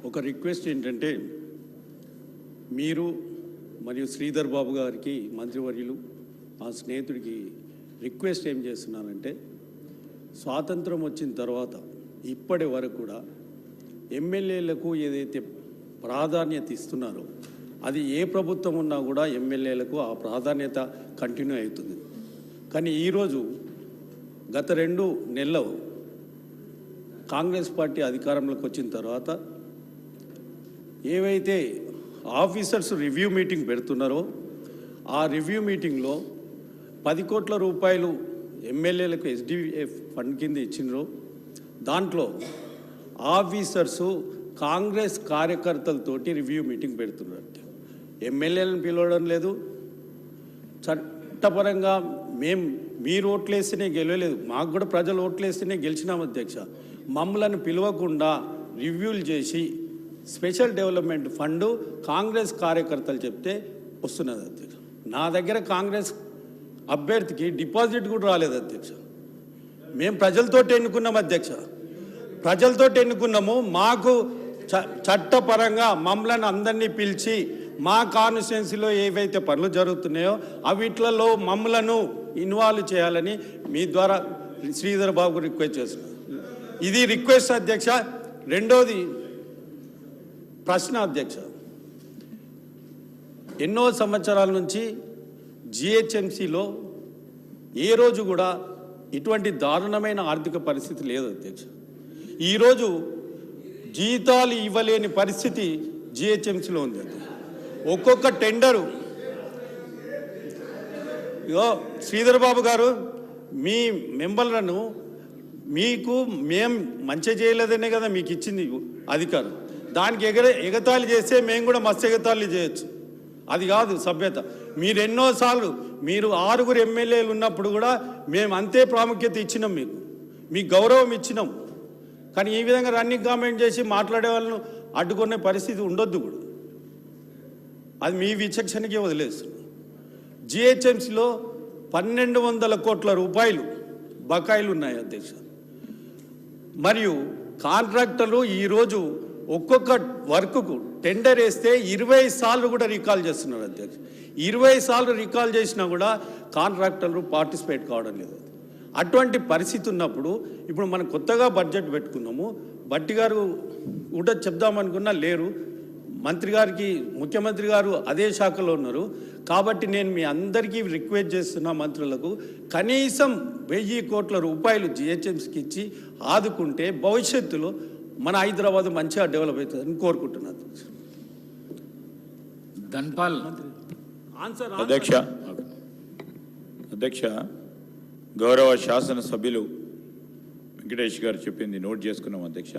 ఒక రిక్వెస్ట్ ఏంటంటే మీరు మరియు శ్రీధర్ బాబు గారికి మంత్రివర్యులు ఆ స్నేహితుడికి రిక్వెస్ట్ ఏం చేస్తున్నానంటే స్వాతంత్రం వచ్చిన తర్వాత ఇప్పటి వరకు కూడా ఎమ్మెల్యేలకు ఏదైతే ప్రాధాన్యత ఇస్తున్నారో అది ఏ ప్రభుత్వం ఉన్నా కూడా ఎమ్మెల్యేలకు ఆ ప్రాధాన్యత కంటిన్యూ అవుతుంది. కానీ ఈరోజు గత 2 నెలలు కాంగ్రెస్ పార్టీ అధికారంలోకి వచ్చిన తర్వాత ఏవైతే ఆఫీసర్స్ రివ్యూ మీటింగ్ పెడుతున్నారో ఆ రివ్యూ మీటింగ్లో 10 కోట్ల రూపాయలు ఎమ్మెల్యేలకు ఎస్డిఎఫ్ ఫండ్ కింద ఇచ్చినారో దాంట్లో ఆఫీసర్సు కాంగ్రెస్ కార్యకర్తలతోటి రివ్యూ మీటింగ్ పెడుతున్నారు. ఎమ్మెల్యేలను పిలవడం లేదు. చట్టపరంగా మీరు ఓట్లేస్తేనే గెలవలేదు, మాకు కూడా ప్రజలు ఓట్లేస్తేనే గెలిచినాం అధ్యక్ష. మమ్మల్ని పిలవకుండా రివ్యూలు చేసి స్పెషల్ డెవలప్మెంట్ ఫండ్ కాంగ్రెస్ కార్యకర్తలు చెప్తే వస్తున్నది అధ్యక్ష. నా దగ్గర కాంగ్రెస్ అభ్యర్థికి డిపాజిట్ కూడా రాలేదు అధ్యక్ష. మేము ప్రజలతో ఎన్నుకున్నాం అధ్యక్ష, ప్రజలతో ఎన్నుకున్నాము. మాకు చట్టపరంగా మమ్మల్ని అందరినీ పిలిచి మా కాన్స్టిట్యున్సీలో ఏవైతే పనులు జరుగుతున్నాయో అవిట్లలో మమ్మలను ఇన్వాల్వ్ చేయాలని మీ ద్వారా శ్రీధర్ బాబు రిక్వెస్ట్ చేస్తున్నాను. ఇది రిక్వెస్ట్ అధ్యక్ష. రెండోది ప్రశ్న అధ్యక్ష. ఎన్నో సంవత్సరాల నుంచి జిహెచ్ఎంసీలో ఏ రోజు కూడా ఇటువంటి దారుణమైన ఆర్థిక పరిస్థితి లేదు అధ్యక్ష. ఈరోజు జీతాలు ఇవ్వలేని పరిస్థితి జిహెచ్ఎంసీలో ఉంది అధ్యక్ష. ఒక్కొక్క టెండరు శ్రీధర్ బాబు గారు మీ మెంబర్లను మీకు మేము మంచి చేయలేదనే కదా మీకు ఇచ్చింది అధికారం. దానికి ఎగతాళి చేస్తే మేము కూడా మస్తు ఎగతాళి చేయొచ్చు. అది కాదు సభ్యత. మీరు ఎన్నోసార్లు మీరు 6 ఎమ్మెల్యేలు ఉన్నప్పుడు కూడా మేము అంతే ప్రాముఖ్యత ఇచ్చినాం, మీకు గౌరవం ఇచ్చినాం. కానీ ఈ విధంగా రన్నింగ్ కామెంట్ చేసి మాట్లాడే వాళ్ళను అడ్డుకునే పరిస్థితి ఉండొద్దు కూడా. అది మీ విచక్షణకే వదిలేస్తున్నాం. జిహెచ్ఎంసీలో 1200 కోట్ల రూపాయలు బకాయిలు ఉన్నాయి అధ్యక్ష. మరియు కాంట్రాక్టర్లు ఈరోజు ఒక్కొక్క వర్క్కు టెండర్ వేస్తే 20 సార్లు కూడా రికాల్ చేస్తున్నారు అధ్యక్ష. 20 సార్లు రికాల్ చేసినా కూడా కాంట్రాక్టర్లు పార్టిసిపేట్ కావడం లేదు. అటువంటి పరిస్థితి ఉన్నప్పుడు ఇప్పుడు మనం కొత్తగా బడ్జెట్ పెట్టుకున్నాము. భట్టి గారు కూడా చెప్దామనుకున్నా లేరు. మంత్రి గారికి ముఖ్యమంత్రి గారు అదే శాఖలో ఉన్నారు. కాబట్టి నేను మీ అందరికీ రిక్వెస్ట్ చేస్తున్నా మంత్రులకు కనీసం 1000 కోట్ల రూపాయలు జిహెచ్ఎంసీకి ఇచ్చి ఆదుకుంటే భవిష్యత్తులో మన హైదరాబాద్ మంచిగా డెవలప్ అవుతుందని కోరుకుంటున్నాను. ధన్పాల్ అధ్యక్ష గౌరవ శాసనసభ్యులు వెంకటేష్ గారు చెప్పింది నోట్ చేసుకున్నాం అధ్యక్ష.